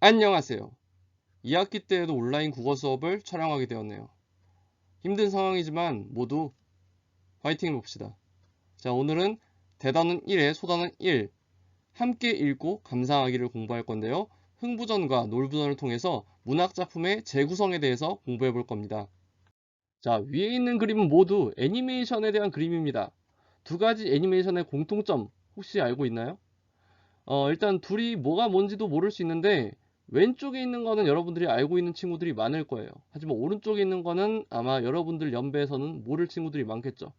안녕하세요. 2학기 때에도 온라인 국어 수업을 촬영하게 되었네요. 힘든 상황이지만 모두 화이팅 해봅시다. 자, 오늘은 대단원 1의 소단원 1, 함께 읽고 감상하기를 공부할 건데요. 흥부전과 놀부전을 통해서 문학작품의 재구성에 대해서 공부해 볼 겁니다. 자, 위에 있는 그림은 모두 애니메이션에 대한 그림입니다. 두 가지 애니메이션의 공통점 혹시 알고 있나요? 일단 둘이 뭐가 뭔지도 모를 수 있는데 왼쪽에 있는 거는 여러분들이 알고 있는 친구들이 많을 거예요. 하지만 오른쪽에 있는 거는 아마 여러분들 연배에서는 모를 친구들이 많겠죠.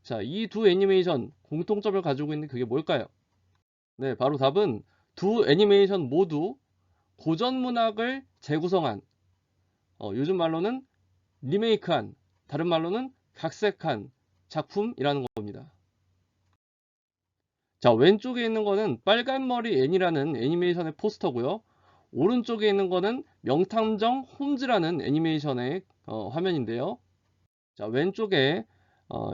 자, 이 두 애니메이션 공통점을 가지고 있는 그게 뭘까요? 네, 바로 답은 두 애니메이션 모두 고전 문학을 재구성한, 요즘 말로는 리메이크한, 다른 말로는 각색한 작품이라는 겁니다. 자, 왼쪽에 있는 거는 빨간머리 앤이라는 애니메이션의 포스터고요. 오른쪽에 있는 거는 명탐정 홈즈라는 애니메이션의 화면인데요. 자, 왼쪽에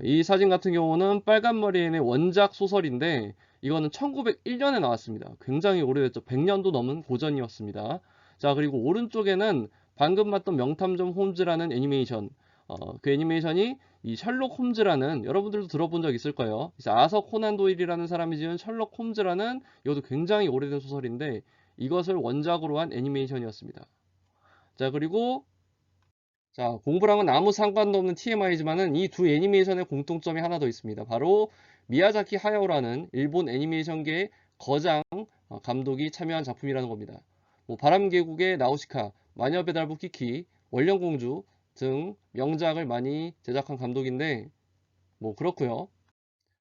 이 사진 같은 경우는 빨간머리 앤의 원작 소설인데 이거는 1901년에 나왔습니다. 굉장히 오래됐죠. 100년도 넘은 고전이었습니다. 자, 그리고 오른쪽에는 방금 봤던 명탐정 홈즈라는 애니메이션, 그 애니메이션이 이 셜록 홈즈라는, 여러분들도 들어본 적 있을 거예요. 그래서 아서 코난 도일이라는 사람이 지은 셜록 홈즈라는, 이것도 굉장히 오래된 소설인데 이것을 원작으로 한 애니메이션이었습니다. 자, 그리고 자, 공부랑은 아무 상관도 없는 TMI지만은 이 두 애니메이션의 공통점이 하나 더 있습니다. 바로 미야자키 하야오라는 일본 애니메이션계의 거장 감독이 참여한 작품이라는 겁니다. 뭐 바람계곡의 나우시카, 마녀배달부 키키, 원령공주 등 명작을 많이 제작한 감독인데 뭐 그렇고요.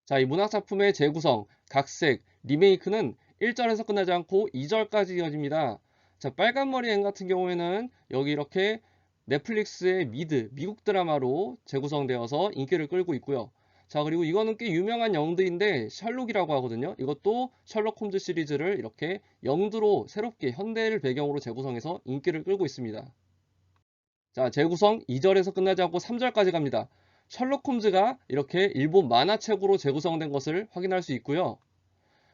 자, 이 문학작품의 재구성, 각색, 리메이크는 1절에서 끝나지 않고 2절까지 이어집니다. 자, 빨간머리 앤 같은 경우에는 여기 이렇게 넷플릭스의 미국 드라마로 재구성되어서 인기를 끌고 있고요. 자, 그리고 이거는 꽤 유명한 영드인데 셜록이라고 하거든요. 이것도 셜록 홈즈 시리즈를 이렇게 영드로 새롭게 현대를 배경으로 재구성해서 인기를 끌고 있습니다. 자, 재구성 2절에서 끝나지 않고 3절까지 갑니다. 셜록 홈즈가 이렇게 일본 만화책으로 재구성된 것을 확인할 수 있고요.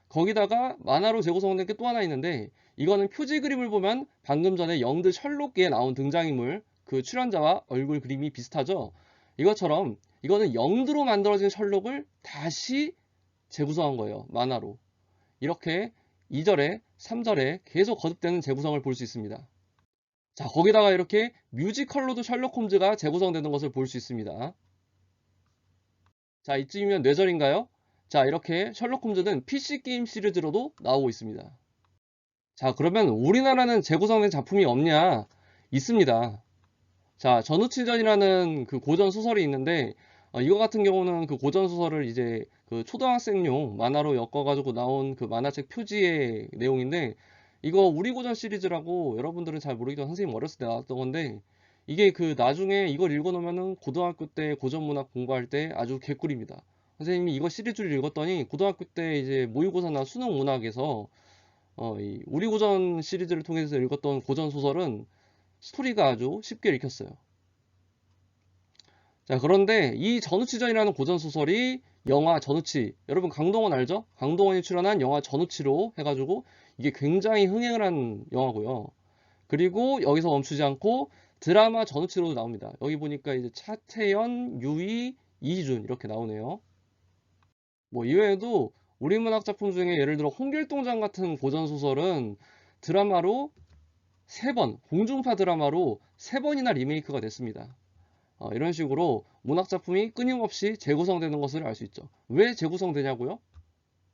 거기다가 만화로 재구성된 게 또 하나 있는데 이거는 표지 그림을 보면 방금 전에 영드 셜록에 나온 등장인물 그 출연자와 얼굴 그림이 비슷하죠. 이것처럼 이거는 영드로 만들어진 셜록을 다시 재구성한 거예요. 만화로. 이렇게 2절에 3절에 계속 거듭되는 재구성을 볼 수 있습니다. 자, 거기다가 이렇게 뮤지컬로도 셜록 홈즈가 재구성되는 것을 볼 수 있습니다. 자, 이쯤이면 뇌절인가요? 자, 이렇게 셜록 홈즈는 PC 게임 시리즈로도 나오고 있습니다. 자, 그러면 우리나라는 재구성된 작품이 없냐? 있습니다. 자, 전우치전이라는 그 고전 소설이 있는데 이거 같은 경우는 그 고전 소설을 이제 그 초등학생용 만화로 엮어가지고 나온 그 만화책 표지의 내용인데 이거 우리 고전 시리즈라고 여러분들은 잘 모르겠지만 선생님 어렸을 때 나왔던 건데 이게 그 나중에 이걸 읽어놓으면은 고등학교 때 고전 문학 공부할 때 아주 개꿀입니다. 선생님이 이거 시리즈를 읽었더니 고등학교 때 이제 모의고사나 수능 문학에서 이 우리 고전 시리즈를 통해서 읽었던 고전 소설은 스토리가 아주 쉽게 읽혔어요. 자, 그런데 이 전우치전이라는 고전 소설이 영화 전우치, 여러분 강동원 알죠? 강동원이 출연한 영화 전우치로 해가지고 이게 굉장히 흥행을 한 영화고요. 그리고 여기서 멈추지 않고 드라마 전우치로도 나옵니다. 여기 보니까 이제 차태현, 유희, 이희준 이렇게 나오네요. 뭐 이외에도 우리 문학 작품 중에 예를 들어 홍길동전 같은 고전 소설은 드라마로 세 번, 공중파 드라마로 세 번이나 리메이크가 됐습니다. 이런 식으로 문학작품이 끊임없이 재구성되는 것을 알 수 있죠. 왜 재구성되냐고요?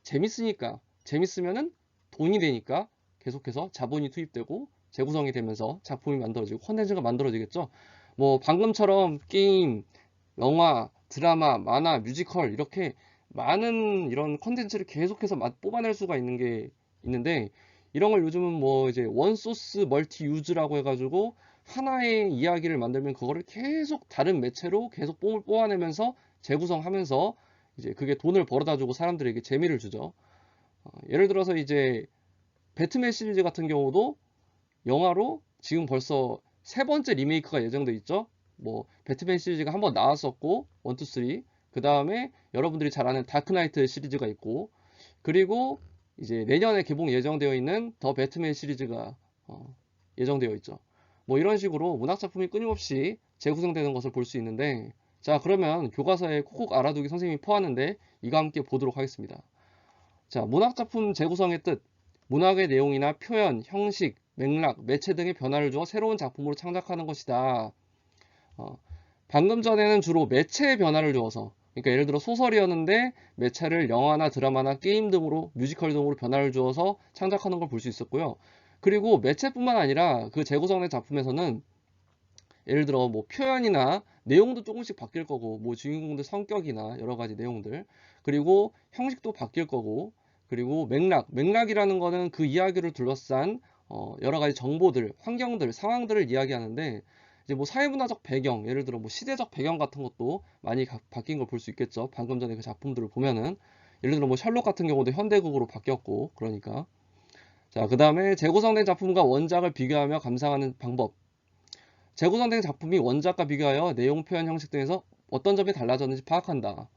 재밌으니까. 재밌으면은 돈이 되니까 계속해서 자본이 투입되고 재구성이 되면서 작품이 만들어지고 콘텐츠가 만들어지겠죠. 뭐 방금처럼 게임, 영화, 드라마, 만화, 뮤지컬 이렇게 많은 이런 콘텐츠를 계속해서 뽑아낼 수가 있는 게 있는데 이런 걸 요즘은 뭐 이제 원소스 멀티 유즈라고 해가지고 하나의 이야기를 만들면 그거를 계속 다른 매체로 계속 뽑아내면서 재구성하면서 이제 그게 돈을 벌어다 주고 사람들에게 재미를 주죠. 예를 들어서 이제 배트맨 시리즈 같은 경우도 영화로 지금 벌써 세 번째 리메이크가 예정돼 있죠. 뭐 배트맨 시리즈가 한번 나왔었고 1, 2, 3. 그 다음에 여러분들이 잘 아는 다크나이트 시리즈가 있고 그리고 이제 내년에 개봉 예정되어 있는 더 배트맨 시리즈가 예정되어 있죠. 뭐 이런 식으로 문학작품이 끊임없이 재구성되는 것을 볼 수 있는데, 자, 그러면 교과서에 콕콕 알아두기 선생님이 퍼왔는데 이거 함께 보도록 하겠습니다. 자, 문학작품 재구성의 뜻, 문학의 내용이나 표현, 형식, 맥락, 매체 등의 변화를 주어 새로운 작품으로 창작하는 것이다. 방금 전에는 주로 매체의 변화를 주어서, 그러니까 예를 들어 소설이었는데 매체를 영화나 드라마나 게임 등으로, 뮤지컬 등으로 변화를 주어서 창작하는 걸 볼 수 있었고요. 그리고 매체뿐만 아니라 그 재구성된 작품에서는 예를 들어 뭐 표현이나 내용도 조금씩 바뀔 거고, 뭐 주인공들 성격이나 여러 가지 내용들, 그리고 형식도 바뀔 거고, 그리고 맥락이라는 거는 그 이야기를 둘러싼 여러 가지 정보들, 환경들, 상황들을 이야기하는데, 이제 뭐 사회문화적 배경, 예를 들어 뭐 시대적 배경 같은 것도 많이 바뀐 걸 볼 수 있겠죠. 방금 전에 그 작품들을 보면은 예를 들어 뭐 셜록 같은 경우도 현대극으로 바뀌었고, 그러니까. 자, 그 다음에 재구성된 작품과 원작을 비교하며 감상하는 방법. 재구성된 작품이 원작과 비교하여 내용, 표현, 형식 등에서 어떤 점이 달라졌는지 파악한다.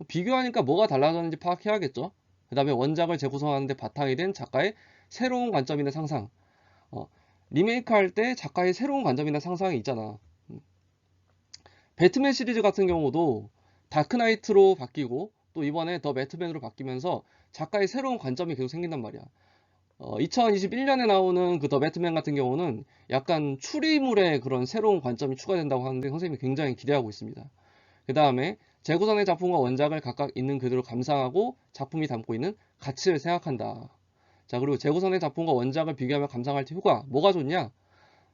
비교하니까 뭐가 달라졌는지 파악해야겠죠. 그 다음에 원작을 재구성하는 데 바탕이 된 작가의 새로운 관점이나 상상. 리메이크 할 때 작가의 새로운 관점이나 상상이 있잖아. 배트맨 시리즈 같은 경우도 다크나이트로 바뀌고 또 이번에 더 배트맨으로 바뀌면서 작가의 새로운 관점이 계속 생긴단 말이야. 2021년에 나오는 그 더 배트맨 같은 경우는 약간 추리물의 그런 새로운 관점이 추가된다고 하는데 선생님이 굉장히 기대하고 있습니다. 그 다음에 재구성의 작품과 원작을 각각 있는 그대로 감상하고 작품이 담고 있는 가치를 생각한다. 자, 그리고 재구성의 작품과 원작을 비교하며 감상할 때 효과, 뭐가 좋냐?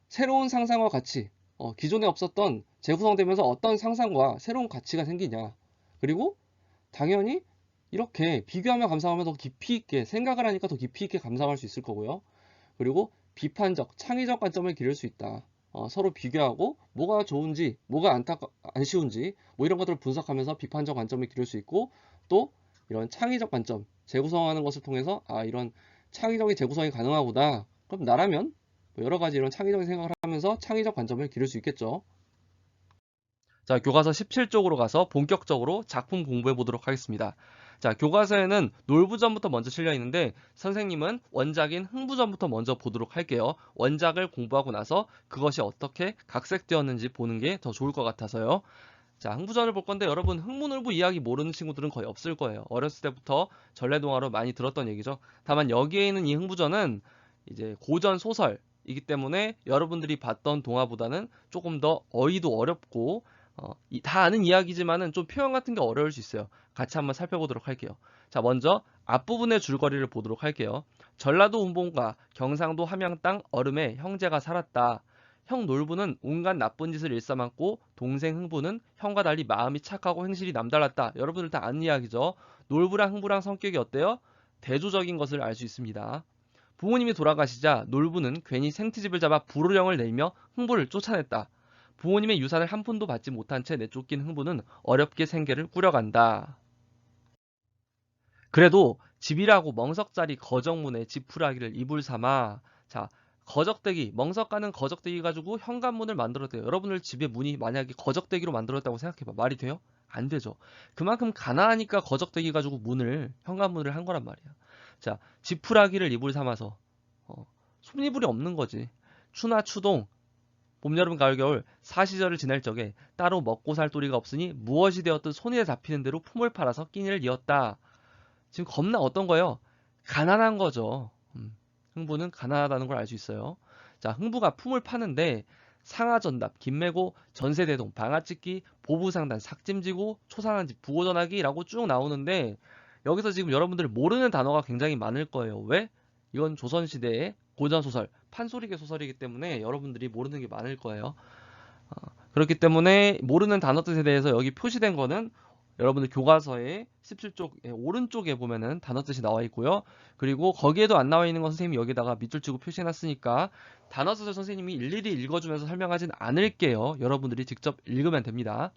새로운 상상과 가치, 기존에 없었던 재구성되면서 어떤 상상과 새로운 가치가 생기냐. 그리고 당연히 이렇게 비교하며 감상하면 더 깊이 있게 생각을 하니까 더 깊이 있게 감상할 수 있을 거고요. 그리고 비판적, 창의적 관점을 기를 수 있다. 서로 비교하고 뭐가 좋은지, 뭐가 안 쉬운지 뭐 이런 것들을 분석하면서 비판적 관점을 기를 수 있고, 또 이런 창의적 관점, 재구성하는 것을 통해서 이런 창의적인 재구성이 가능하구나. 그럼 나라면 뭐 여러 가지 이런 창의적인 생각을 하면서 창의적 관점을 기를 수 있겠죠. 자, 교과서 17쪽으로 가서 본격적으로 작품 공부해 보도록 하겠습니다. 자, 교과서에는 놀부전부터 먼저 실려 있는데 선생님은 원작인 흥부전부터 먼저 보도록 할게요. 원작을 공부하고 나서 그것이 어떻게 각색되었는지 보는 게 더 좋을 것 같아서요. 자, 흥부전을 볼 건데 여러분 흥부놀부 이야기 모르는 친구들은 거의 없을 거예요. 어렸을 때부터 전래동화로 많이 들었던 얘기죠. 다만 여기에 있는 이 흥부전은 이제 고전 소설이기 때문에 여러분들이 봤던 동화보다는 조금 더 어휘도 어렵고 다 아는 이야기지만은 좀 표현 같은 게 어려울 수 있어요. 같이 한번 살펴보도록 할게요. 자, 먼저 앞부분의 줄거리를 보도록 할게요. 전라도 운봉과 경상도 함양 땅 얼음에 형제가 살았다. 형 놀부는 온갖 나쁜 짓을 일삼았고 동생 흥부는 형과 달리 마음이 착하고 행실이 남달랐다. 여러분들 다 아는 이야기죠. 놀부랑 흥부랑 성격이 어때요? 대조적인 것을 알 수 있습니다. 부모님이 돌아가시자 놀부는 괜히 생트집을 잡아 불호령을 내며 흥부를 쫓아냈다. 부모님의 유산을 한 푼도 받지 못한 채 내쫓긴 흥부는 어렵게 생계를 꾸려간다. 그래도 집이라고 멍석짜리 거적문에 지푸라기를 이불 삼아, 자, 거적대기, 멍석가는 거적대기 가지고 현관문을 만들었대요. 여러분들 집에 문이 만약에 거적대기로 만들었다고 생각해봐. 말이 돼요? 안 되죠. 그만큼 가난하니까 거적대기 가지고 현관문을 한 거란 말이야. 자, 지푸라기를 이불 삼아서 솜니불이 없는 거지. 추나 추동, 봄, 여름, 가을, 겨울 사시절을 지낼 적에 따로 먹고 살 도리가 없으니 무엇이 되었든 손에 잡히는 대로 품을 팔아서 끼니를 이었다. 지금 겁나 어떤 거예요? 가난한 거죠. 흥부는 가난하다는 걸 알 수 있어요. 자, 흥부가 품을 파는데 상하전답, 김매고, 전세대동, 방아찍기, 보부상단, 삭짐지고, 초상한집, 부고전하기라고 쭉 나오는데 여기서 지금 여러분들 모르는 단어가 굉장히 많을 거예요. 왜? 이건 조선시대의 고전소설, 판소리계 소설이기 때문에 여러분들이 모르는 게 많을 거예요. 그렇기 때문에 모르는 단어 뜻에 대해서 여기 표시된 거는 여러분들 교과서의 17쪽 오른쪽에 보면은 단어 뜻이 나와 있고요. 그리고 거기에도 안 나와 있는 건 선생님이 여기다가 밑줄 치고 표시해놨으니까 단어 뜻을 선생님이 일일이 읽어주면서 설명하진 않을게요. 여러분들이 직접 읽으면 됩니다.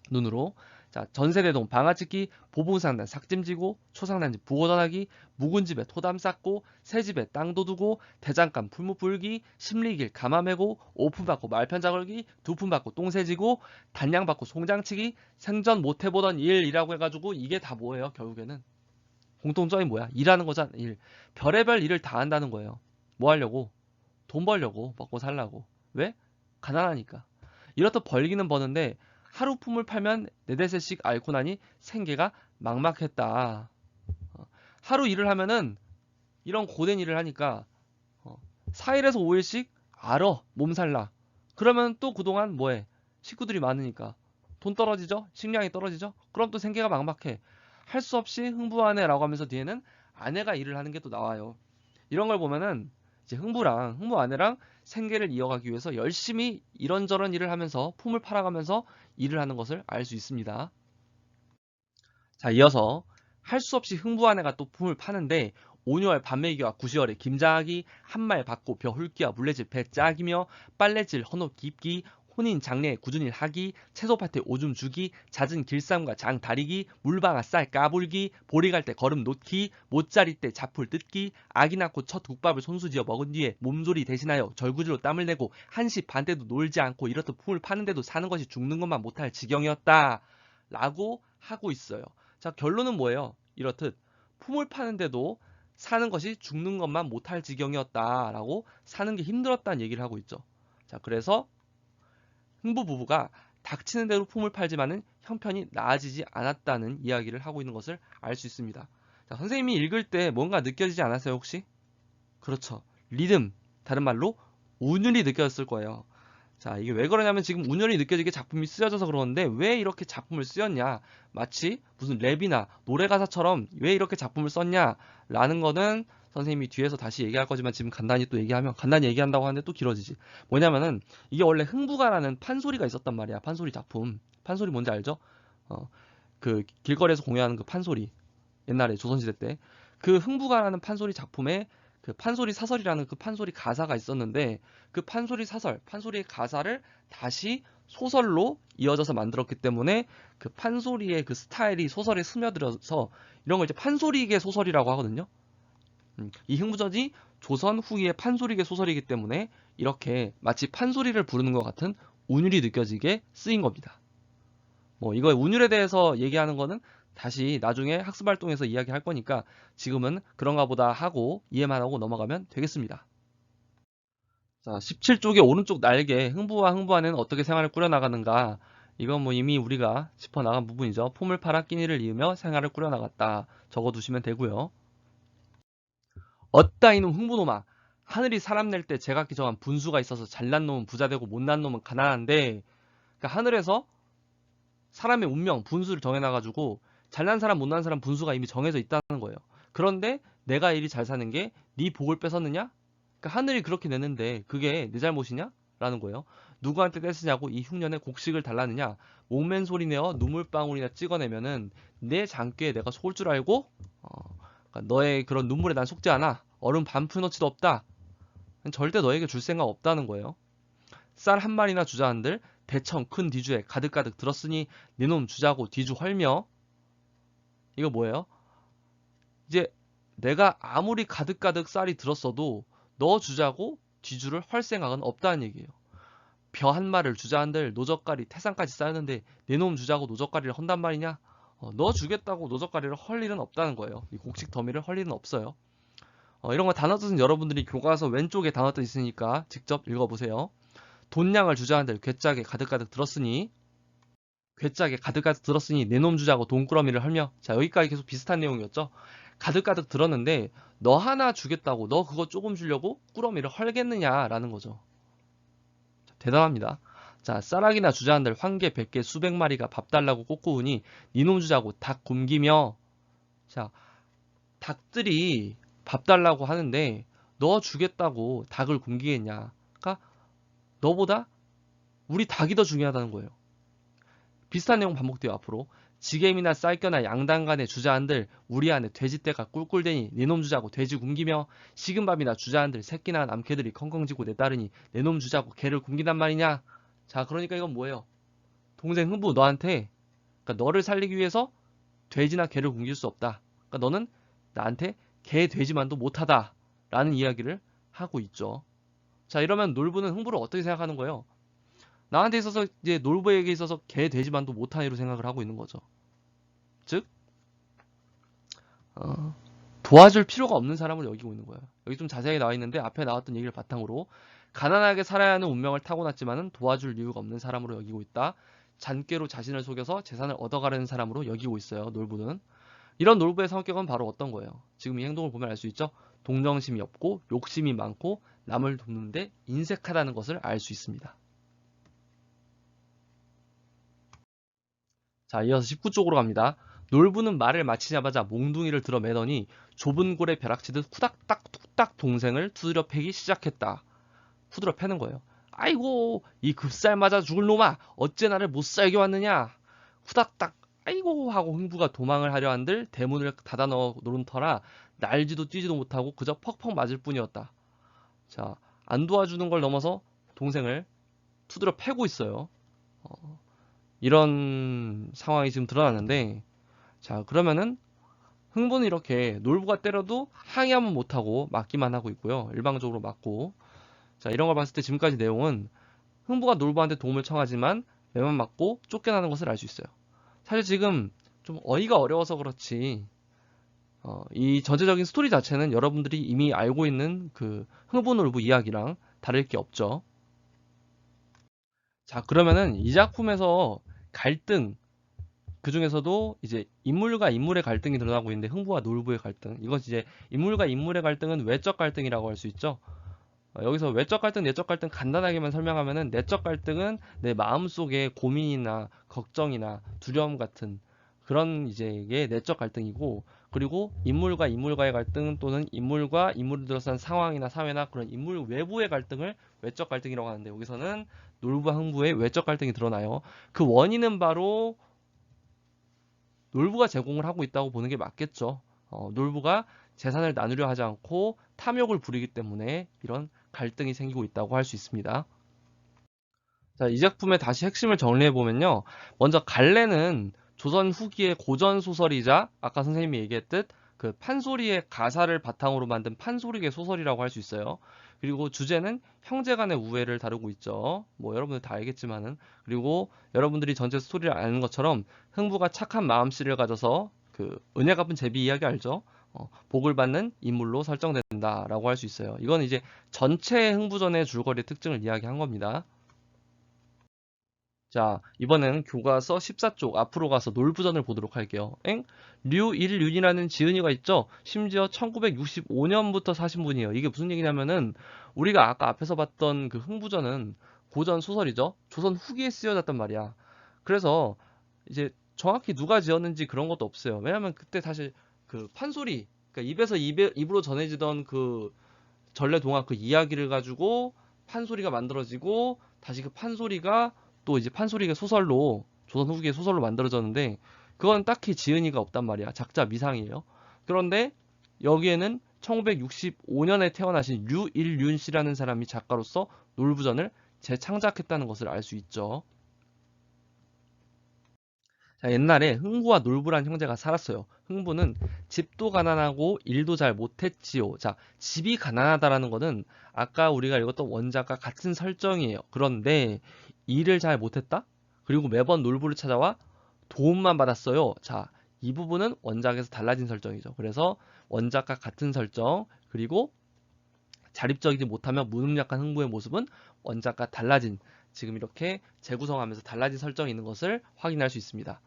눈으로. 자, 전세대동, 방아찍기, 보부상단, 삭짐지고, 초상단집, 부고전하기, 묵은집에 토담 쌓고, 새집에 땅도 두고, 대장간, 풀무불기, 심리길, 가마매고, 오픈받고 말편자 걸기, 두푼받고 똥새지고, 단양받고 송장치기, 생전 못해보던 일이라고 해가지고 이게 다 뭐예요? 결국에는 공통점이 뭐야? 일하는 거잖아. 일. 별의별 일을 다 한다는 거예요. 뭐 하려고? 돈 벌려고, 먹고 살라고. 왜? 가난하니까. 이렇듯 벌기는 버는데 하루 품을 팔면 4~5씩 앓고 나니 생계가 막막했다. 하루 일을 하면은 이런 고된 일을 하니까 4일에서 5일씩 알어 몸살나. 그러면 또 그동안 뭐해? 식구들이 많으니까 돈 떨어지죠? 식량이 떨어지죠? 그럼 또 생계가 막막해. 할 수 없이 흥부하네 라고 하면서 뒤에는 아내가 일을 하는 게 또 나와요. 이런 걸 보면은 이제 흥부 아내랑 생계를 이어가기 위해서 열심히 이런저런 일을 하면서 품을 팔아가면서 일을 하는 것을 알 수 있습니다. 자, 이어서 할 수 없이 흥부 아내가 또 품을 파는데 온유월 밤매기와 구시월에 김장하기, 한말 받고 벼 훑기와 물레질 배 짜기며 빨래질 헌옷 깁기, 혼인 장례 굳은일 하기, 채소밭에 오줌 주기, 잦은 길쌈과 장 다리기, 물방아 쌀 까불기, 보리 갈 때 걸음 놓기, 못자리 때 잡풀 뜯기, 아기 낳고 첫 국밥을 손수지어 먹은 뒤에 몸조리 대신하여 절구지로 땀을 내고 1시 반 때도 놀지 않고 이렇듯 품을 파는데도 사는 것이 죽는 것만 못할 지경이었다. 라고 하고 있어요. 자, 결론은 뭐예요? 이렇듯 품을 파는데도 사는 것이 죽는 것만 못할 지경이었다라고 사는 게 힘들었다는 얘기를 하고 있죠. 자, 그래서 흥부 부부가 닥치는 대로 품을 팔지만은 형편이 나아지지 않았다는 이야기를 하고 있는 것을 알 수 있습니다. 자, 선생님이 읽을 때 뭔가 느껴지지 않았어요, 혹시? 그렇죠. 리듬, 다른 말로 운율이 느껴졌을 거예요. 자, 이게 왜 그러냐면 지금 운율이 느껴지게 작품이 쓰여져서 그러는데 왜 이렇게 작품을 쓰였냐? 마치 무슨 랩이나 노래 가사처럼 왜 이렇게 작품을 썼냐? 라는 거는 선생님이 뒤에서 다시 얘기할 거지만 지금 간단히 또 얘기하면 간단히 얘기한다고 하는데 또 길어지지. 뭐냐면은 이게 원래 흥부가라는 판소리가 있었단 말이야. 판소리 작품. 판소리 뭔지 알죠? 그 길거리에서 공연하는 그 판소리. 옛날에 조선시대 때. 그 흥부가라는 판소리 작품에 그 판소리 사설이라는 그 판소리 가사가 있었는데 그 판소리 사설, 판소리의 가사를 다시 소설로 이어져서 만들었기 때문에 그 판소리의 그 스타일이 소설에 스며들어서 이런 걸 이제 판소리계 소설이라고 하거든요. 이 흥부전이 조선 후기의 판소리계 소설이기 때문에 이렇게 마치 판소리를 부르는 것 같은 운율이 느껴지게 쓰인 겁니다. 뭐 이거 운율에 대해서 얘기하는 거는 다시 나중에 학습활동에서 이야기할 거니까 지금은 그런가 보다 하고 이해만 하고 넘어가면 되겠습니다. 자, 17쪽의 오른쪽 날개 흥부와 흥부아내는 어떻게 생활을 꾸려나가는가. 이건 뭐 이미 우리가 짚어나간 부분이죠. 폼을 팔아 끼니를 이으며 생활을 꾸려나갔다. 적어두시면 되고요. 어따 이놈 흥부놈아. 하늘이 사람 낼 때 제각기 정한 분수가 있어서 잘난 놈은 부자 되고 못난 놈은 가난한데, 그러니까 하늘에서 사람의 운명, 분수를 정해놔가지고 잘난 사람, 못난 사람 분수가 이미 정해져 있다는 거예요. 그런데 내가 이리 잘 사는 게 네 복을 뺏었느냐? 그러니까 하늘이 그렇게 내는데 그게 내 잘못이냐? 라는 거예요. 누구한테 떼쓰냐고 이 흉년에 곡식을 달라느냐? 목맨 소리 내어 눈물방울이나 찍어내면은 내 장기에 내가 속을 줄 알고 그러니까 너의 그런 눈물에 난 속지 않아. 얼음 반 푼어치도 없다. 절대 너에게 줄 생각 없다는 거예요. 쌀 한 마리나 주자 한들 대청 큰 뒤주에 가득가득 들었으니 네놈 주자고 뒤주 헐며. 이거 뭐예요? 이제 내가 아무리 가득가득 쌀이 들었어도 너 주자고 뒤주를 헐 생각은 없다는 얘기예요. 벼 한 마리를 주자 한들 노젓가리 태산까지 쌓였는데 네놈 주자고 노젓가리를 헌단 말이냐? 너 주겠다고 노젓가리를 헐 일은 없다는 거예요. 이 곡식 더미를 헐 일은 없어요. 이런 거 단어 뜻은 여러분들이 교과서 왼쪽에 단어 뜻 있으니까 직접 읽어보세요. 돈량을 주자 한들 괴짝에 가득가득 들었으니 괴짝에 가득가득 들었으니 내놈 주자고 돈꾸러미를 헐며. 자, 여기까지 계속 비슷한 내용이었죠. 가득가득 들었는데 너 하나 주겠다고 너 그거 조금 주려고 꾸러미를 헐겠느냐라는 거죠. 자, 대단합니다. 자, 쌀락이나 주자 한들 황개 100개 수백 마리가 밥 달라고 꼬꾸우니 니놈 주자고 닭 굶기며. 자, 닭들이 밥 달라고 하는데 너 주겠다고 닭을 굶기겠냐. 그러니까 너보다 우리 닭이 더 중요하다는 거예요. 비슷한 내용 반복돼요. 앞으로 지게임이나 쌀겨나 양단간에 주자한들 우리 안에 돼지떼가 꿀꿀대니 네놈 주자고 돼지 굶기며 식은밥이나 주자한들 새끼나 남캐들이 컹컹지고 내따르니 네놈 주자고 개를 굶긴단 말이냐. 자, 그러니까 이건 뭐예요? 동생 흥부 너한테, 그러니까 너를 살리기 위해서 돼지나 개를 굶길 수 없다. 그러니까 너는 나한테 개 돼지만도 못하다 라는 이야기를 하고 있죠. 자, 이러면 놀부는 흥부를 어떻게 생각하는 거예요? 나한테 있어서 이제 놀부에게 있어서 개 돼지만도 못한 이로 생각을 하고 있는 거죠. 즉 도와줄 필요가 없는 사람으로 여기고 있는 거예요. 여기 좀 자세하게 나와 있는데 앞에 나왔던 얘기를 바탕으로 가난하게 살아야 하는 운명을 타고났지만은 도와줄 이유가 없는 사람으로 여기고 있다. 잔꾀로 자신을 속여서 재산을 얻어가려는 사람으로 여기고 있어요. 놀부는. 이런 놀부의 성격은 바로 어떤 거예요? 지금 이 행동을 보면 알 수 있죠? 동정심이 없고 욕심이 많고 남을 돕는데 인색하다는 것을 알 수 있습니다. 자, 이어서 19쪽으로 갑니다. 놀부는 말을 마치자마자 몽둥이를 들어 매더니 좁은 골에 벼락치듯 후닥닥 툭닥 동생을 두드려 패기 시작했다. 후드려 패는 거예요. 아이고, 이 급살 맞아 죽을 놈아, 어째 나를 못 살게 왔느냐. 후닥닥 아이고 하고 흥부가 도망을 하려 한들 대문을 닫아 넣어 놓은 터라 날지도 뛰지도 못하고 그저 퍽퍽 맞을 뿐이었다. 자, 안 도와주는 걸 넘어서 동생을 두드려 패고 있어요. 이런 상황이 지금 드러났는데, 자, 그러면은 흥부는 이렇게 놀부가 때려도 항의하면 못하고 맞기만 하고 있고요. 일방적으로 맞고. 자, 이런 걸 봤을 때 지금까지 내용은 흥부가 놀부한테 도움을 청하지만 매만 맞고 쫓겨나는 것을 알 수 있어요. 사실 지금 좀 어이가 어려워서 그렇지, 이 전체적인 스토리 자체는 여러분들이 이미 알고 있는 그 흥부 놀부 이야기랑 다를 게 없죠. 자, 그러면은 이 작품에서 갈등, 그 중에서도 이제 인물과 인물의 갈등이 드러나고 있는데 흥부와 놀부의 갈등, 이것 이제 인물과 인물의 갈등은 외적 갈등이라고 할 수 있죠. 여기서 외적 갈등, 내적 갈등 간단하게만 설명하면은 내적 갈등은 내 마음속에 고민이나 걱정이나 두려움 같은 그런 이제 게 내적 갈등이고, 그리고 인물과 인물과의 갈등 또는 인물과 인물을 둘러싼 상황이나 사회나 그런 인물 외부의 갈등을 외적 갈등이라고 하는데, 여기서는 놀부와 흥부의 외적 갈등이 드러나요. 그 원인은 바로 놀부가 제공을 하고 있다고 보는 게 맞겠죠. 놀부가 재산을 나누려 하지 않고 탐욕을 부리기 때문에 이런 갈등이 생기고 있다고 할 수 있습니다. 자, 이 작품의 다시 핵심을 정리해 보면요. 먼저 갈래는 조선 후기의 고전 소설이자 아까 선생님이 얘기했듯 그 판소리의 가사를 바탕으로 만든 판소리계 소설이라고 할 수 있어요. 그리고 주제는 형제간의 우애를 다루고 있죠. 뭐 여러분들 다 알겠지만은, 그리고 여러분들이 전체 스토리를 아는 것처럼 흥부가 착한 마음씨를 가져서 그 은혜 갚은 제비 이야기 알죠? 복을 받는 인물로 설정된다라고 할 수 있어요. 이건 이제 전체 흥부전의 줄거리 특징을 이야기한 겁니다. 자, 이번에는 교과서 14쪽 앞으로 가서 놀부전을 보도록 할게요. 류일륜이라는 지은이가 있죠. 심지어 1965년부터 사신 분이에요. 이게 무슨 얘기냐면은 우리가 아까 앞에서 봤던 그 흥부전은 고전 소설이죠. 조선 후기에 쓰여졌단 말이야. 그래서 이제 정확히 누가 지었는지 그런 것도 없어요. 왜냐면 그때 사실 그 판소리, 그러니까 입에서 입으로 전해지던 그 전래동화 그 이야기를 가지고 판소리가 만들어지고, 다시 그 판소리가 또 이제 판소리가 소설로 조선 후기의 소설로 만들어졌는데, 그건 딱히 지은이가 없단 말이야. 작자 미상이에요. 그런데 여기에는 1965년에 태어나신 류일륜 씨라는 사람이 작가로서 놀부전을 재창작했다는 것을 알 수 있죠. 자, 옛날에 흥부와 놀부란 형제가 살았어요. 흥부는 집도 가난하고 일도 잘 못했지요. 자, 집이 가난하다라는 거는 아까 우리가 읽었던 원작과 같은 설정이에요. 그런데 일을 잘 못했다? 그리고 매번 놀부를 찾아와 도움만 받았어요. 자, 이 부분은 원작에서 달라진 설정이죠. 그래서 원작과 같은 설정, 그리고 자립적이지 못하며 무능력한 흥부의 모습은 원작과 달라진, 지금 이렇게 재구성하면서 달라진 설정이 있는 것을 확인할 수 있습니다.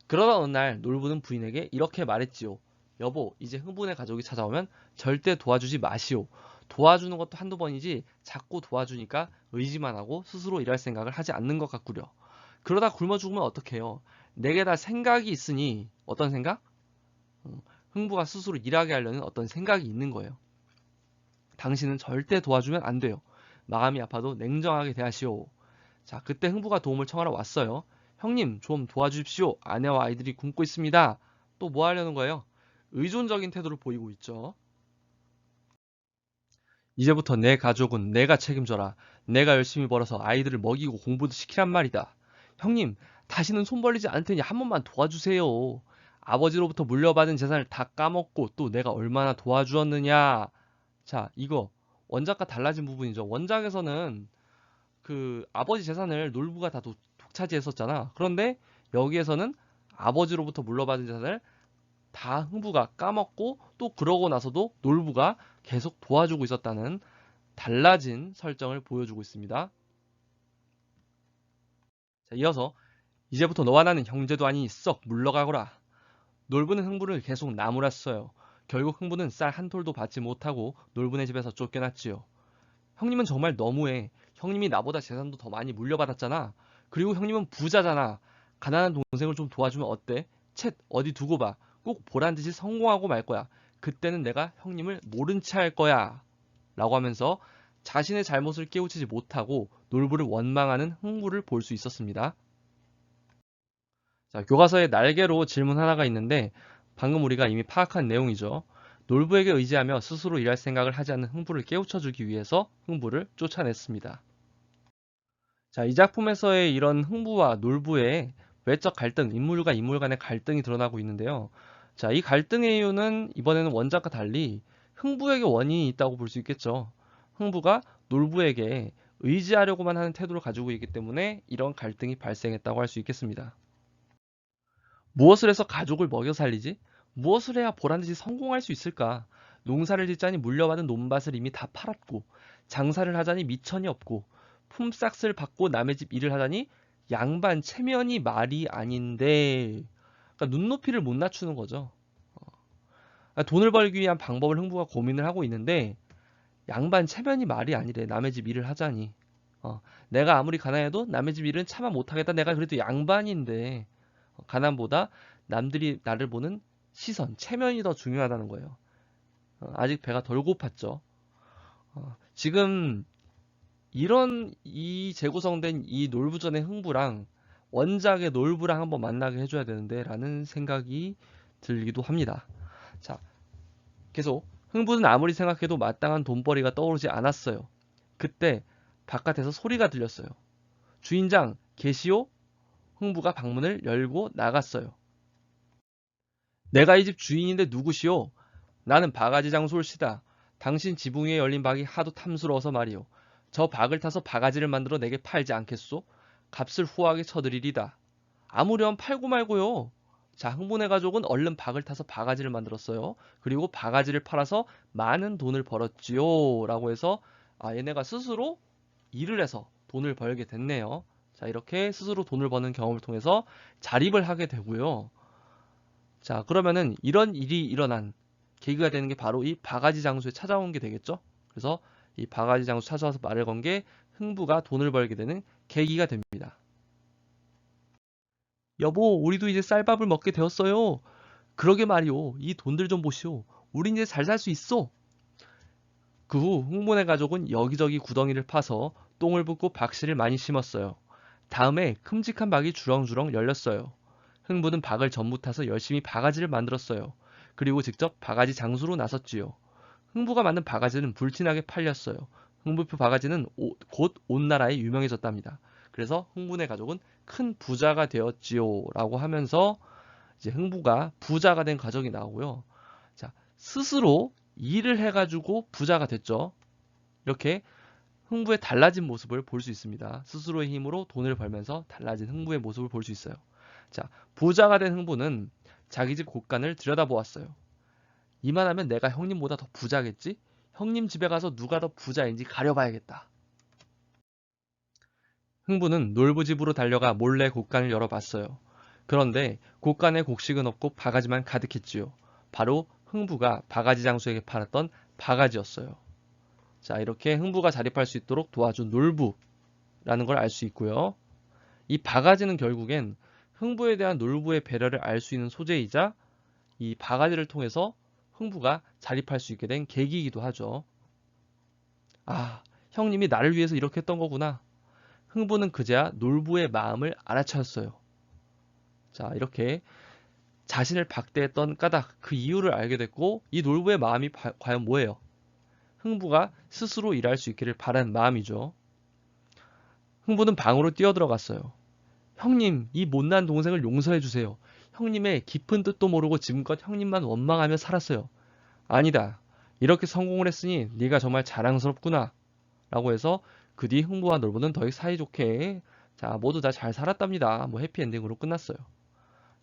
그러다 어느 날 놀부는 부인에게 이렇게 말했지요. 여보, 이제 흥분의 가족이 찾아오면 절대 도와주지 마시오. 도와주는 것도 한두 번이지 자꾸 도와주니까 의지만 하고 스스로 일할 생각을 하지 않는 것 같구려. 그러다 굶어 죽으면 어떡해요. 내게 다 생각이 있으니. 어떤 생각? 흥부가 스스로 일하게 하려는 어떤 생각이 있는 거예요. 당신은 절대 도와주면 안 돼요. 마음이 아파도 냉정하게 대하시오. 자, 그때 흥부가 도움을 청하러 왔어요. 형님, 좀 도와주십시오. 아내와 아이들이 굶고 있습니다. 또 뭐 하려는 거예요? 의존적인 태도를 보이고 있죠. 이제부터 내 가족은 내가 책임져라. 내가 열심히 벌어서 아이들을 먹이고 공부도 시키란 말이다. 형님, 다시는 손 벌리지 않을 테니 한 번만 도와주세요. 아버지로부터 물려받은 재산을 다 까먹고 또 내가 얼마나 도와주었느냐. 자, 이거 원작과 달라진 부분이죠. 원작에서는 그 아버지 재산을 놀부가 다 독차지했었잖아. 그런데 여기에서는 아버지로부터 물려받은 재산을 다 흥부가 까먹고 또 그러고 나서도 놀부가 계속 도와주고 있었다는 달라진 설정을 보여주고 있습니다. 자, 이어서 이제부터 너와 나는 형제도 아니니 썩 물러가거라. 놀부는 흥부를 계속 나무랐어요. 결국 흥부는 쌀 한 톨도 받지 못하고 놀부네 집에서 쫓겨났지요. 형님은 정말 너무해. 형님이 나보다 재산도 더 많이 물려받았잖아. 그리고 형님은 부자잖아. 가난한 동생을 좀 도와주면 어때? 쳇 어디 두고 봐. 꼭 보란 듯이 성공하고 말 거야. 그때는 내가 형님을 모른 채 할 거야. 라고 하면서 자신의 잘못을 깨우치지 못하고 놀부를 원망하는 흥부를 볼 수 있었습니다. 자, 교과서에 날개로 질문 하나가 있는데 방금 우리가 이미 파악한 내용이죠. 놀부에게 의지하며 스스로 일할 생각을 하지 않는 흥부를 깨우쳐주기 위해서 흥부를 쫓아냈습니다. 자, 이 작품에서의 이런 흥부와 놀부의 외적 갈등, 인물과 인물 간의 갈등이 드러나고 있는데요. 자, 이 갈등의 이유는 이번에는 원작과 달리 흥부에게 원인이 있다고 볼 수 있겠죠. 흥부가 놀부에게 의지하려고만 하는 태도를 가지고 있기 때문에 이런 갈등이 발생했다고 할 수 있겠습니다. 무엇을 해서 가족을 먹여 살리지? 무엇을 해야 보란듯이 성공할 수 있을까? 농사를 짓자니 물려받은 논밭을 이미 다 팔았고, 장사를 하자니 미천이 없고, 품삯을 받고 남의 집 일을 하자니 양반 체면이 말이 아닌데, 그러니까 눈높이를 못 낮추는 거죠. 그러니까 돈을 벌기 위한 방법을 흥부가 고민을 하고 있는데, 양반 체면이 말이 아니래. 남의 집 일을 하자니. 내가 아무리 가난해도 남의 집 일은 차마 못하겠다. 내가 그래도 양반인데. 가난보다 남들이 나를 보는 시선, 체면이 더 중요하다는 거예요. 아직 배가 덜 고팠죠. 지금 이 재구성된 이 놀부전의 흥부랑 원작의 놀부랑 한번 만나게 해줘야 되는데 라는 생각이 들기도 합니다. 자, 계속 흥부는 아무리 생각해도 마땅한 돈벌이가 떠오르지 않았어요. 그때 바깥에서 소리가 들렸어요. 주인장 계시오? 흥부가 방문을 열고 나갔어요. 내가 이 집 주인인데 누구시오? 나는 바가지 장솔시다. 당신 지붕 위에 열린 박이 하도 탐스러워서 말이오. 저 박을 타서 바가지를 만들어 내게 팔지 않겠소? 값을 후하게 쳐드리리다. 아무렴 팔고 말고요. 자, 흥분의 가족은 얼른 박을 타서 바가지를 만들었어요. 그리고 바가지를 팔아서 많은 돈을 벌었지요. 라고 해서 얘네가 스스로 일을 해서 돈을 벌게 됐네요. 자, 이렇게 스스로 돈을 버는 경험을 통해서 자립을 하게 되고요. 자, 그러면은 이런 일이 일어난 계기가 되는 게 바로 이 바가지 장수에 찾아온 게 되겠죠. 그래서 이 바가지 장수 찾아와서 말을 건 게 흥부가 돈을 벌게 되는 계기가 됩니다. 여보, 우리도 이제 쌀밥을 먹게 되었어요. 그러게 말이오. 이 돈들 좀 보시오. 우린 이제 잘 살 수 있어. 그 후 흥분의 가족은 여기저기 구덩이를 파서 똥을 붓고 박씨를 많이 심었어요. 다음에 큼직한 박이 주렁주렁 열렸어요. 흥부는 박을 전부 타서 열심히 바가지를 만들었어요. 그리고 직접 바가지 장수로 나섰지요. 흥부가 만든 바가지는 불티나게 팔렸어요. 흥부표 바가지는 곧 온 나라에 유명해졌답니다. 그래서 흥분의 가족은 큰 부자가 되었지요. 라고 하면서 이제 흥부가 부자가 된 가정이 나오고요. 자, 스스로 일을 해가지고 부자가 됐죠. 이렇게 흥부의 달라진 모습을 볼 수 있습니다. 스스로의 힘으로 돈을 벌면서 달라진 흥부의 모습을 볼 수 있어요. 자, 부자가 된 흥부는 자기 집 곳간을 들여다보았어요. 이만하면 내가 형님보다 더 부자겠지? 형님 집에 가서 누가 더 부자인지 가려봐야겠다. 흥부는 놀부 집으로 달려가 몰래 곳간을 열어봤어요. 그런데 곳간에 곡식은 없고 바가지만 가득했지요. 바로 흥부가 바가지 장수에게 팔았던 바가지였어요. 자, 이렇게 흥부가 자립할 수 있도록 도와준 놀부라는 걸 알 수 있고요. 이 바가지는 결국엔 흥부에 대한 놀부의 배려를 알 수 있는 소재이자 이 바가지를 통해서 흥부가 자립할 수 있게 된 계기이기도 하죠. 형님이 나를 위해서 이렇게 했던 거구나. 흥부는 그제야 놀부의 마음을 알아차렸어요. 자, 이렇게 자신을 박대했던 까닭, 그 이유를 알게 됐고 이 놀부의 마음이 과연 뭐예요? 흥부가 스스로 일할 수 있기를 바라는 마음이죠. 흥부는 방으로 뛰어들어갔어요. 형님, 이 못난 동생을 용서해 주세요. 형님의 깊은 뜻도 모르고 지금껏 형님만 원망하며 살았어요. 아니다. 이렇게 성공을 했으니 네가 정말 자랑스럽구나. 라고 해서 그 뒤 흥부와 놀부는 더욱 사이좋게 자, 모두 다 잘 살았답니다. 뭐 해피엔딩으로 끝났어요.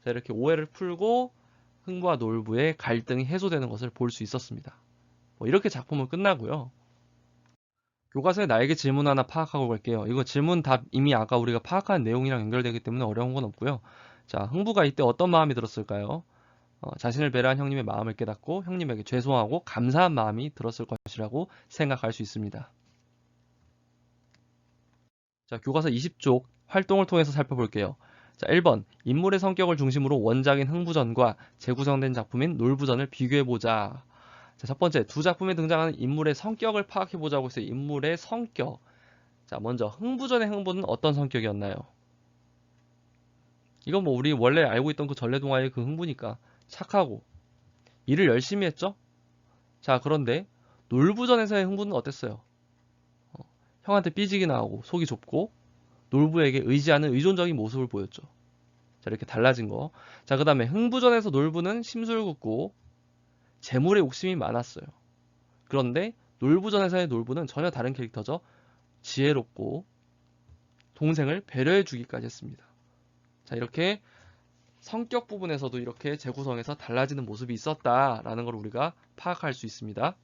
자, 이렇게 오해를 풀고 흥부와 놀부의 갈등이 해소되는 것을 볼 수 있었습니다. 뭐 이렇게 작품은 끝나고요. 교과서에 나에게 질문 하나 파악하고 갈게요. 이거 질문 답 이미 아까 우리가 파악한 내용이랑 연결되기 때문에 어려운 건 없고요. 자, 흥부가 이때 어떤 마음이 들었을까요? 자신을 배려한 형님의 마음을 깨닫고 형님에게 죄송하고 감사한 마음이 들었을 것이라고 생각할 수 있습니다. 자, 교과서 20쪽 활동을 통해서 살펴볼게요. 자, 1번 인물의 성격을 중심으로 원작인 흥부전과 재구성된 작품인 놀부전을 비교해보자. 자, 첫 번째, 두 작품에 등장하는 인물의 성격을 파악해보자고 했어요. 인물의 성격. 자, 먼저 흥부전의 흥부는 어떤 성격이었나요? 이건 뭐 우리 원래 알고 있던 그 전래동화의 그 흥부니까 착하고 일을 열심히 했죠? 자, 그런데 놀부전에서의 흥부는 어땠어요? 형한테 삐지기 나오고 속이 좁고 놀부에게 의지하는 의존적인 모습을 보였죠. 자, 이렇게 달라진 거. 자, 그 다음에 흥부전에서 놀부는 심술궂고 재물에 욕심이 많았어요. 그런데 놀부전에서의 놀부는 전혀 다른 캐릭터죠. 지혜롭고 동생을 배려해 주기까지 했습니다. 자, 이렇게 성격 부분에서도 이렇게 재구성해서 달라지는 모습이 있었다라는 걸 우리가 파악할 수 있습니다.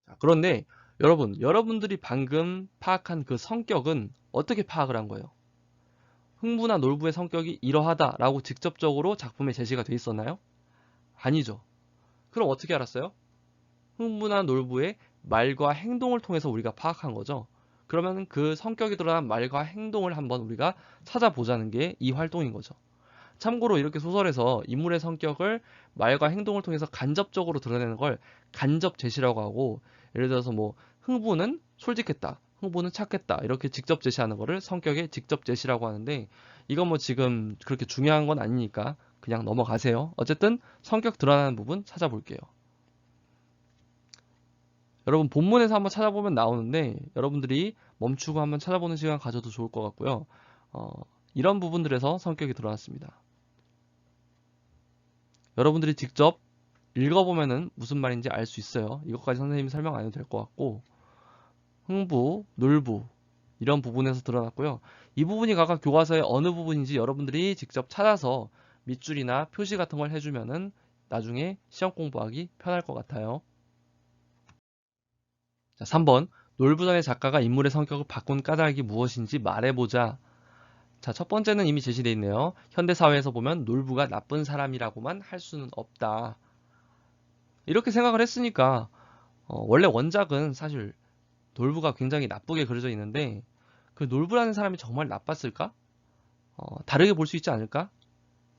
자, 그런데 여러분들이 방금 파악한 그 성격은 어떻게 파악을 한 거예요? 흥부나 놀부의 성격이 이러하다라고 직접적으로 작품에 제시가 돼 있었나요? 아니죠. 그럼 어떻게 알았어요? 흥부나 놀부의 말과 행동을 통해서 우리가 파악한 거죠. 그러면 그 성격이 드러난 말과 행동을 한번 우리가 찾아보자는 게 이 활동인 거죠. 참고로 이렇게 소설에서 인물의 성격을 말과 행동을 통해서 간접적으로 드러내는 걸 간접 제시라고 하고, 예를 들어서 뭐 흥부는 솔직했다, 흥부는 착했다 이렇게 직접 제시하는 거를 성격의 직접 제시라고 하는데, 이건 뭐 지금 그렇게 중요한 건 아니니까 그냥 넘어가세요. 어쨌든 성격 드러나는 부분 찾아볼게요. 여러분 본문에서 한번 찾아보면 나오는데 여러분들이 멈추고 한번 찾아보는 시간 가져도 좋을 것 같고요. 이런 부분들에서 성격이 드러났습니다. 여러분들이 직접 읽어보면은 무슨 말인지 알 수 있어요. 이것까지 선생님이 설명 안 해도 될 것 같고, 흥부, 놀부 이런 부분에서 드러났고요. 이 부분이 각각 교과서의 어느 부분인지 여러분들이 직접 찾아서 밑줄이나 표시 같은 걸 해주면은 나중에 시험 공부하기 편할 것 같아요. 자, 3번 놀부전의 작가가 인물의 성격을 바꾼 까닭이 무엇인지 말해보자. 자, 첫 번째는 이미 제시되어 있네요. 현대사회에서 보면 놀부가 나쁜 사람이라고만 할 수는 없다. 이렇게 생각을 했으니까 원래 원작은 사실 놀부가 굉장히 나쁘게 그려져 있는데 그 놀부라는 사람이 정말 나빴을까? 다르게 볼 수 있지 않을까?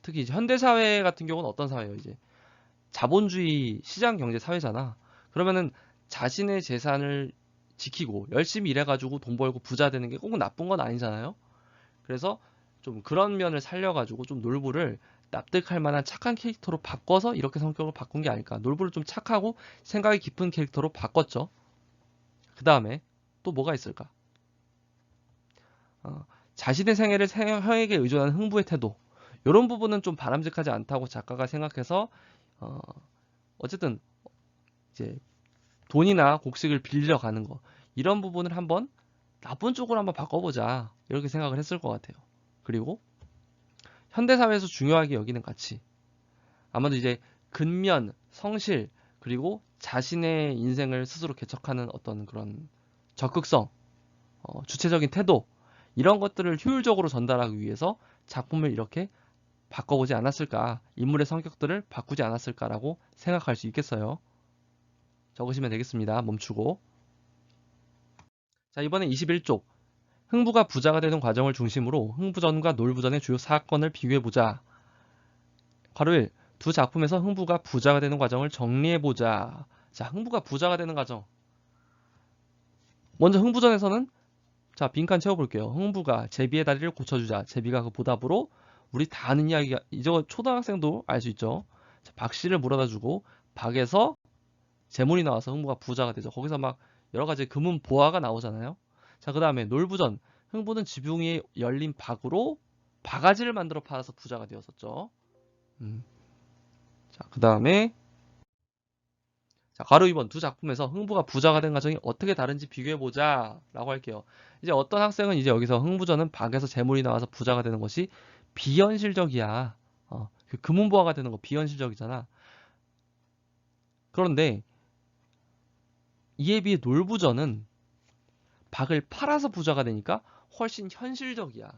특히 이제 현대사회 같은 경우는 어떤 사회예요? 이제 자본주의 시장 경제 사회잖아. 그러면은 자신의 재산을 지키고 열심히 일해가지고 돈 벌고 부자 되는 게 꼭 나쁜 건 아니잖아요. 그래서 좀 그런 면을 살려가지고 좀 놀부를 납득할 만한 착한 캐릭터로 바꿔서 이렇게 성격을 바꾼 게 아닐까. 놀부를 좀 착하고 생각이 깊은 캐릭터로 바꿨죠. 그 다음에 또 뭐가 있을까? 자신의 생애를 형에게 의존하는 흥부의 태도. 이런 부분은 좀 바람직하지 않다고 작가가 생각해서 어쨌든 이제 돈이나 곡식을 빌려가는 거, 이런 부분을 한번 나쁜 쪽으로 한번 바꿔보자 이렇게 생각을 했을 것 같아요. 그리고 현대사회에서 중요하게 여기는 가치, 아마도 이제 근면, 성실, 그리고 자신의 인생을 스스로 개척하는 어떤 그런 적극성, 주체적인 태도, 이런 것들을 효율적으로 전달하기 위해서 작품을 이렇게 바꿔보지 않았을까, 인물의 성격들을 바꾸지 않았을까라고 생각할 수 있겠어요. 적으시면 되겠습니다. 멈추고. 자, 이번엔 21쪽. 흥부가 부자가 되는 과정을 중심으로 흥부전과 놀부전의 주요 사건을 비교해보자. 괄호 1. 두 작품에서 흥부가 부자가 되는 과정을 정리해보자. 자, 흥부가 부자가 되는 과정. 먼저 흥부전에서는 자, 빈칸 채워볼게요. 흥부가 제비의 다리를 고쳐주자. 제비가 그 보답으로 우리 다 아는 이야기가, 이저 초등학생도 알 수 있죠. 자, 박씨를 물어다주고 박에서 재물이 나와서 흥부가 부자가 되죠. 거기서 막 여러 가지 금은 보화가 나오잖아요. 자, 그 다음에 놀부전. 흥부는 지붕 위에 열린 박으로 바가지를 만들어 팔아서 부자가 되었었죠. 자, 그 다음에 자, 괄호 2번 두 작품에서 흥부가 부자가 된 과정이 어떻게 다른지 비교해보자 라고 할게요. 이제 어떤 학생은 이제 여기서 흥부전은 박에서 재물이 나와서 부자가 되는 것이 비현실적이야. 그 금은보화가 되는 거 비현실적이잖아. 그런데 이에 비해 놀부전은 박을 팔아서 부자가 되니까 훨씬 현실적이야.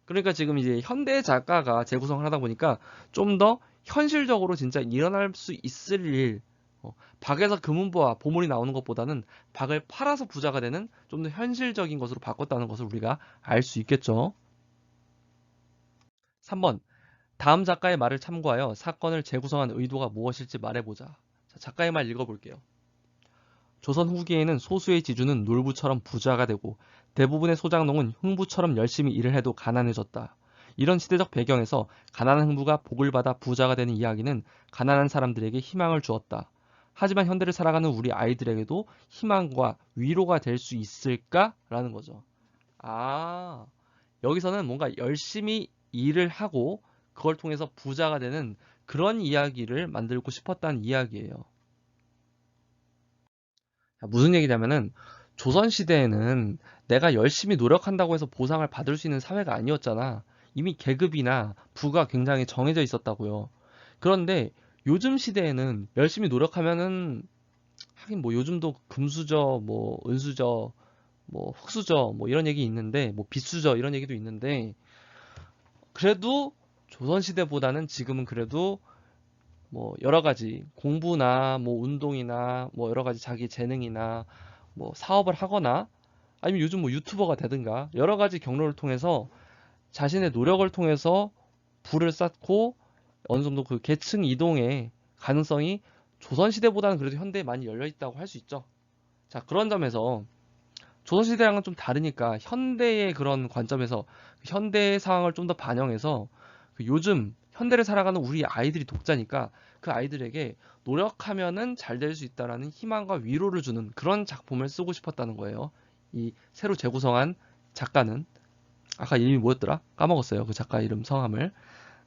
그러니까 지금 이제 현대 작가가 재구성을 하다 보니까 좀 더 현실적으로 진짜 일어날 수 있을 일, 박에서 금은보화, 보물이 나오는 것보다는 박을 팔아서 부자가 되는 좀 더 현실적인 것으로 바꿨다는 것을 우리가 알 수 있겠죠. 3번. 다음 작가의 말을 참고하여 사건을 재구성한 의도가 무엇일지 말해보자. 자, 작가의 말 읽어볼게요. 조선 후기에는 소수의 지주는 놀부처럼 부자가 되고 대부분의 소장농은 흥부처럼 열심히 일을 해도 가난해졌다. 이런 시대적 배경에서 가난한 흥부가 복을 받아 부자가 되는 이야기는 가난한 사람들에게 희망을 주었다. 하지만 현대를 살아가는 우리 아이들에게도 희망과 위로가 될 수 있을까라는 거죠. 아, 여기서는 뭔가 열심히 일을 하고 그걸 통해서 부자가 되는 그런 이야기를 만들고 싶었다는 이야기예요. 무슨 얘기냐면은 조선시대에는 내가 열심히 노력한다고 해서 보상을 받을 수 있는 사회가 아니었잖아. 이미 계급이나 부가 굉장히 정해져 있었다고요. 그런데 요즘 시대에는 열심히 노력하면은 하긴 뭐 요즘도 금수저, 뭐 은수저, 뭐 흙수저 뭐 이런 얘기 있는데 뭐 빚수저 이런 얘기도 있는데 그래도 조선시대보다는 지금은 그래도 뭐 여러 가지 공부나 뭐 운동이나 뭐 여러 가지 자기 재능이나 뭐 사업을 하거나 아니면 요즘 뭐 유튜버가 되든가 여러 가지 경로를 통해서 자신의 노력을 통해서 부를 쌓고 어느 정도 그 계층 이동의 가능성이 조선시대보다는 그래도 현대에 많이 열려 있다고 할 수 있죠. 자, 그런 점에서 조선시대랑은 좀 다르니까 현대의 그런 관점에서 현대의 상황을 좀 더 반영해서 그 요즘 현대를 살아가는 우리 아이들이 독자니까 그 아이들에게 노력하면은 잘 될 수 있다라는 희망과 위로를 주는 그런 작품을 쓰고 싶었다는 거예요. 이 새로 재구성한 작가는 아까 이름이 뭐였더라? 까먹었어요. 그 작가 이름 성함을.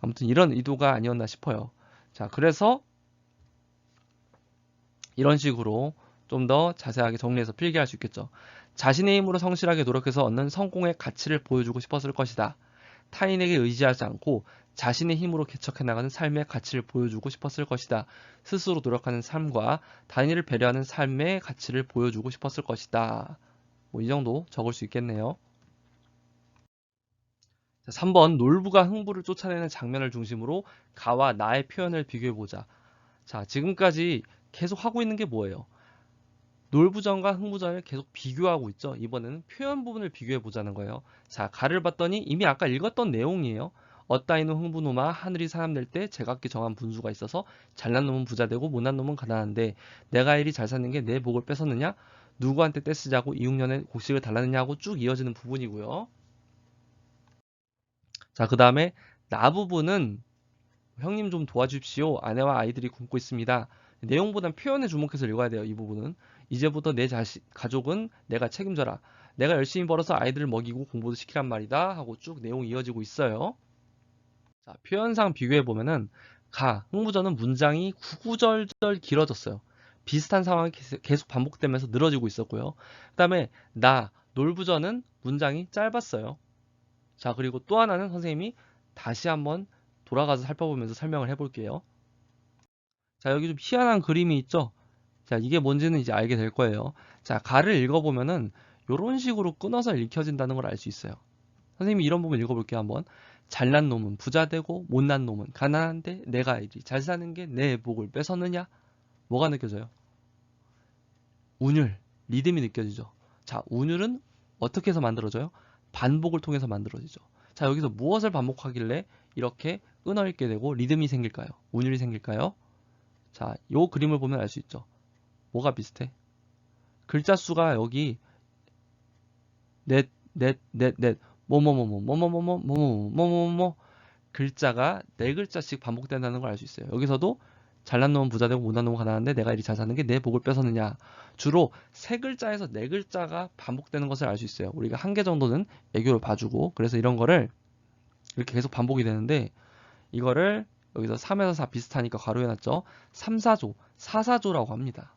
아무튼 이런 의도가 아니었나 싶어요. 자, 그래서 이런 식으로 좀 더 자세하게 정리해서 필기할 수 있겠죠. 자신의 힘으로 성실하게 노력해서 얻는 성공의 가치를 보여주고 싶었을 것이다. 타인에게 의지하지 않고 자신의 힘으로 개척해 나가는 삶의 가치를 보여주고 싶었을 것이다. 스스로 노력하는 삶과 단일을 배려하는 삶의 가치를 보여주고 싶었을 것이다. 뭐 이 정도 적을 수 있겠네요. 3번 놀부가 흥부를 쫓아내는 장면을 중심으로 가와 나의 표현을 비교해보자. 자, 지금까지 계속 하고 있는 게 뭐예요? 놀부전과 흥부전을 계속 비교하고 있죠. 이번에는 표현 부분을 비교해 보자는 거예요. 자, 가를 봤더니 이미 아까 읽었던 내용이에요. 어따이노 흥부노마 하늘이 사람 낼 때 제각기 정한 분수가 있어서 잘난 놈은 부자 되고 못난 놈은 가난한데 내가 이리 잘 사는 게 내 복을 뺏었느냐? 누구한테 떼쓰자고 이육년의 곡식을 달라느냐 하고 쭉 이어지는 부분이고요. 자, 그 다음에 나 부분은 형님 좀 도와주십시오. 아내와 아이들이 굶고 있습니다. 내용보단 표현에 주목해서 읽어야 돼요. 이 부분은. 이제부터 내 가족은 내가 책임져라. 내가 열심히 벌어서 아이들을 먹이고 공부도 시키란 말이다. 하고 쭉 내용이 이어지고 있어요. 자, 표현상 비교해보면은 흥부전은 문장이 구구절절 길어졌어요. 비슷한 상황이 계속 반복되면서 늘어지고 있었고요. 그 다음에 놀부전은 문장이 짧았어요. 자, 그리고 또 하나는 선생님이 다시 한번 돌아가서 살펴보면서 설명을 해볼게요. 자, 여기 좀 희한한 그림이 있죠? 자, 이게 뭔지는 이제 알게 될 거예요. 자, 가를 읽어보면은 이런 식으로 끊어서 읽혀진다는 걸 알 수 있어요. 선생님이 이런 부분 읽어볼게요, 한번. 잘난 놈은 부자 되고 못난 놈은 가난한데 내가 이리 잘 사는 게 내 복을 뺏었느냐? 뭐가 느껴져요? 운율, 리듬이 느껴지죠. 자, 운율은 어떻게 해서 만들어져요? 반복을 통해서 만들어지죠. 자, 여기서 무엇을 반복하길래 이렇게 끊어 읽게 되고 리듬이 생길까요? 운율이 생길까요? 자, 요 그림을 보면 알 수 있죠. 뭐가 비슷해? 글자 수가 여기 넷, 뭐뭐뭐뭐뭐뭐뭐뭐뭐뭐뭐뭐 글자가 네 글자씩 반복된다는 걸 알 수 있어요. 여기서도 잘난 놈은 부자 되고 못난 놈은 가난한데 내가 이리 잘 사는 게 내 복을 뺏었느냐. 주로 세 글자에서 네 글자가 반복되는 것을 알 수 있어요. 우리가 한 개 정도는 애교를 봐주고 그래서 이런 거를 이렇게 계속 반복이 되는데 이거를 여기서 3에서 4 비슷하니까 괄호해놨죠. 3, 4조, 4, 4조라고 합니다.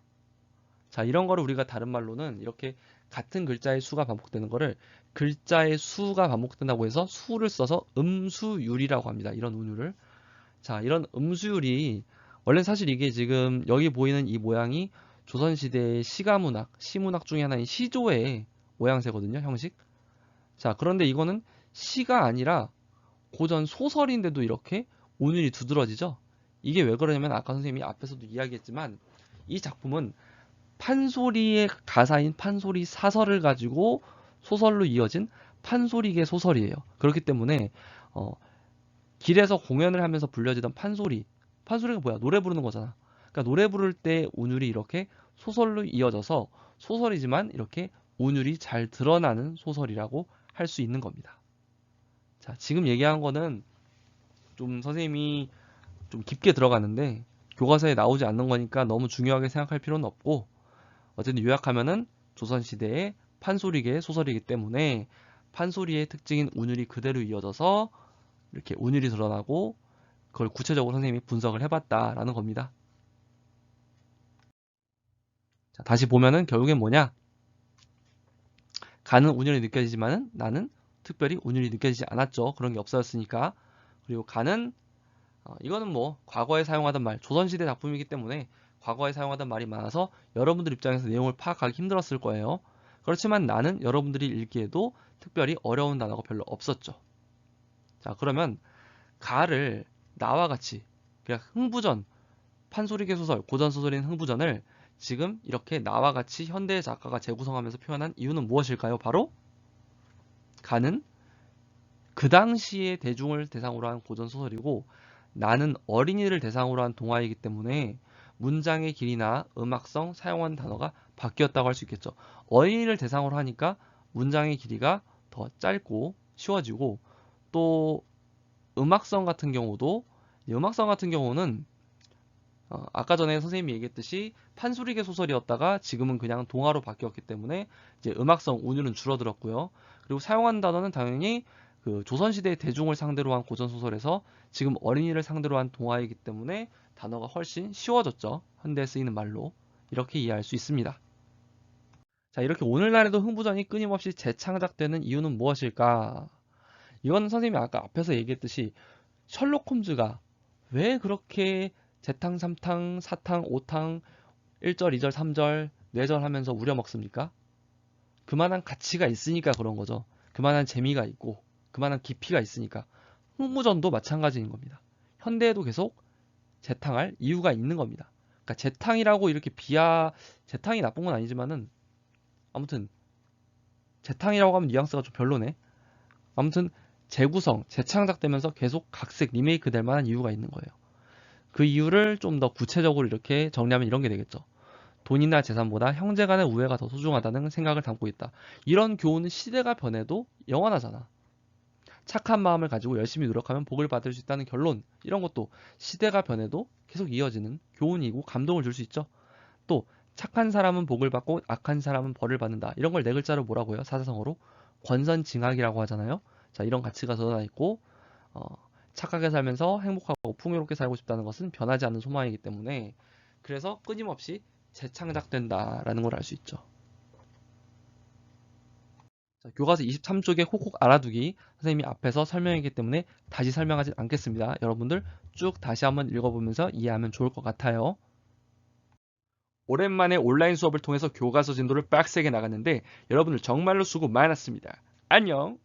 자, 이런 거를 우리가 다른 말로는 이렇게 같은 글자의 수가 반복되는 거를 글자의 수가 반복된다고 해서 수를 써서 음수율이라고 합니다. 이런 운율을. 자, 이런 음수율이 원래 사실 이게 지금 여기 보이는 이 모양이 조선시대의 시가문학, 시문학 중에 하나인 시조의 모양새거든요, 형식. 자, 그런데 이거는 시가 아니라 고전 소설인데도 이렇게 운율이 두드러지죠. 이게 왜 그러냐면 아까 선생님이 앞에서도 이야기했지만 이 작품은 판소리의 가사인 판소리 사설을 가지고 소설로 이어진 판소리계 소설이에요. 그렇기 때문에 길에서 공연을 하면서 불려지던 판소리가 뭐야? 노래 부르는 거잖아. 그러니까 노래 부를 때 운율이 이렇게 소설로 이어져서 소설이지만 이렇게 운율이 잘 드러나는 소설이라고 할 수 있는 겁니다. 자, 지금 얘기한 거는 좀 선생님이 좀 깊게 들어가는데 교과서에 나오지 않는 거니까 너무 중요하게 생각할 필요는 없고 어쨌든 요약하면은 조선시대의 판소리계의 소설이기 때문에 판소리의 특징인 운율이 그대로 이어져서 이렇게 운율이 드러나고 그걸 구체적으로 선생님이 분석을 해봤다라는 겁니다. 자, 다시 보면은 결국엔 뭐냐? 가는 운율이 느껴지지만은 나는 특별히 운율이 느껴지지 않았죠. 그런 게 없어졌으니까. 그리고 가는 이거는 뭐 과거에 사용하던 말, 조선시대 작품이기 때문에 과거에 사용하던 말이 많아서 여러분들 입장에서 내용을 파악하기 힘들었을 거예요. 그렇지만 나는 여러분들이 읽기에도 특별히 어려운 단어가 별로 없었죠. 자, 그러면 가를 나와 같이 그냥 흥부전, 판소리계 소설, 고전 소설인 흥부전을 지금 이렇게 나와 같이 현대의 작가가 재구성하면서 표현한 이유는 무엇일까요? 바로 가는 그 당시의 대중을 대상으로 한 고전 소설이고 나는 어린이를 대상으로 한 동화이기 때문에 문장의 길이나 음악성, 사용한 단어가 바뀌었다고 할 수 있겠죠. 어린이를 대상으로 하니까 문장의 길이가 더 짧고 쉬워지고 또 음악성 같은 경우는 아까 전에 선생님이 얘기했듯이 판소리계 소설이었다가 지금은 그냥 동화로 바뀌었기 때문에 이제 음악성 운율은 줄어들었고요. 그리고 사용한 단어는 당연히 그 조선시대 대중을 상대로 한 고전소설에서 지금 어린이를 상대로 한 동화이기 때문에 단어가 훨씬 쉬워졌죠. 현대에 쓰이는 말로. 이렇게 이해할 수 있습니다. 자, 이렇게 오늘날에도 흥부전이 끊임없이 재창작되는 이유는 무엇일까? 이건 선생님이 아까 앞에서 얘기했듯이 셜록 홈즈가 왜 그렇게 재탕, 삼탕, 사탕, 오탕, 1절, 2절, 3절, 4절 하면서 우려먹습니까? 그만한 가치가 있으니까 그런 거죠. 그만한 재미가 있고 그만한 깊이가 있으니까. 흥무전도 마찬가지인 겁니다. 현대에도 계속 재탕할 이유가 있는 겁니다. 그러니까 재탕이라고 이렇게 재탕이 나쁜 건 아니지만은 아무튼 재탕이라고 하면 뉘앙스가 좀 별로네. 아무튼 재구성, 재창작되면서 계속 각색 리메이크 될 만한 이유가 있는 거예요. 그 이유를 좀 더 구체적으로 이렇게 정리하면 이런 게 되겠죠. 돈이나 재산보다 형제 간의 우애가 더 소중하다는 생각을 담고 있다. 이런 교훈은 시대가 변해도 영원하잖아. 착한 마음을 가지고 열심히 노력하면 복을 받을 수 있다는 결론. 이런 것도 시대가 변해도 계속 이어지는 교훈이고 감동을 줄 수 있죠. 또 착한 사람은 복을 받고 악한 사람은 벌을 받는다. 이런 걸 네 글자로 뭐라고 해요? 사자성어로 권선징악이라고 하잖아요. 자, 이런 가치가 드러나 있고 착하게 살면서 행복하고 풍요롭게 살고 싶다는 것은 변하지 않는 소망이기 때문에 그래서 끊임없이 재창작된다라는 걸 알 수 있죠. 자, 교과서 23쪽에 콕콕 알아두기 선생님이 앞에서 설명했기 때문에 다시 설명하지 않겠습니다. 여러분들 쭉 다시 한번 읽어보면서 이해하면 좋을 것 같아요. 오랜만에 온라인 수업을 통해서 교과서 진도를 빡세게 나갔는데 여러분들 정말로 수고 많았습니다. 안녕!